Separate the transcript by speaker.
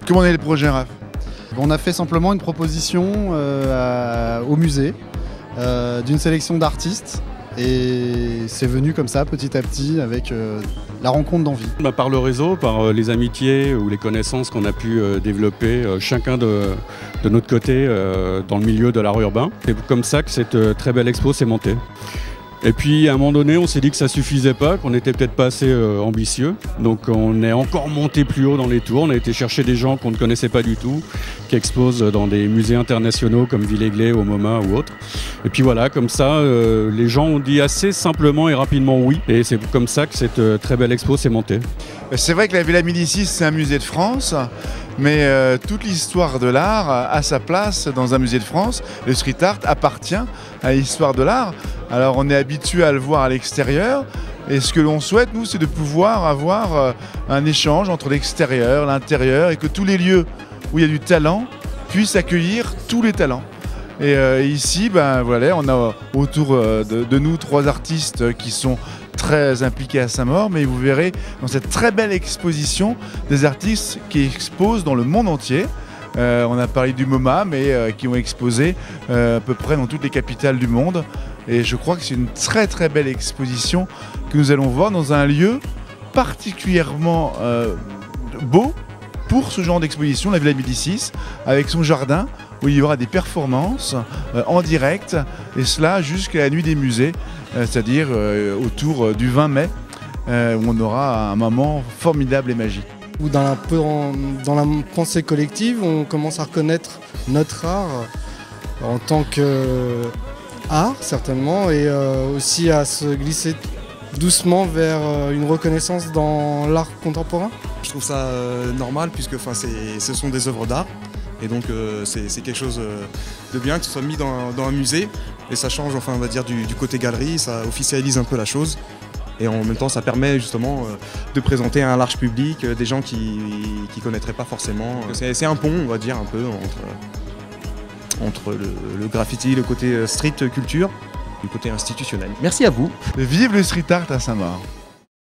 Speaker 1: Comment est le projet, Raph?
Speaker 2: On a fait simplement une proposition au musée d'une sélection d'artistes et c'est venu comme ça petit à petit avec la rencontre d'envie.
Speaker 3: Par le réseau, par les amitiés ou les connaissances qu'on a pu développer chacun de notre côté dans le milieu de l'art urbain. C'est comme ça que cette très belle expo s'est montée. Et puis à un moment donné, on s'est dit que ça suffisait pas, qu'on n'était peut-être pas assez ambitieux. Donc on est encore monté plus haut dans les tours. On a été chercher des gens qu'on ne connaissait pas du tout, qui exposent dans des musées internationaux comme Villègle, au MoMA ou autres. Et puis voilà, comme ça, les gens ont dit assez simplement et rapidement oui. Et c'est comme ça que cette très belle expo s'est montée.
Speaker 1: C'est vrai que la Villa Médicis, c'est un musée de France, mais toute l'histoire de l'art a sa place dans un musée de France. Le street art appartient à l'histoire de l'art. Alors on est habitué à le voir à l'extérieur. Et ce que l'on souhaite, nous, c'est de pouvoir avoir un échange entre l'extérieur, l'intérieur, et que tous les lieux où il y a du talent puissent accueillir tous les talents. Et ici, ben, voilà, on a autour de nous 3 artistes qui sont très impliqués à Saint-Maur, mais vous verrez dans cette très belle exposition des artistes qui exposent dans le monde entier. On a parlé du MoMA, mais qui ont exposé à peu près dans toutes les capitales du monde. Et je crois que c'est une très très belle exposition que nous allons voir dans un lieu particulièrement beau pour ce genre d'exposition, la Villa Médicis, avec son jardin où il y aura des performances en direct, et cela jusqu'à la nuit des musées, c'est-à-dire autour du 20 mai, où on aura un moment formidable et magique.
Speaker 2: Dans la pensée collective, on commence à reconnaître notre art en tant qu'art, certainement, et aussi à se glisser doucement vers une reconnaissance dans l'art contemporain.
Speaker 4: Je trouve ça normal puisque ce sont des œuvres d'art et donc c'est quelque chose de bien que ce soit mis dans un musée et ça change, enfin on va dire, du côté galerie, ça officialise un peu la chose et en même temps ça permet justement de présenter à un large public des gens qui connaîtraient pas forcément. C'est un pont, on va dire, un peu entre le graffiti, le côté street culture, du côté institutionnel. Merci à vous.
Speaker 1: Vive le street art à Saint-Maur.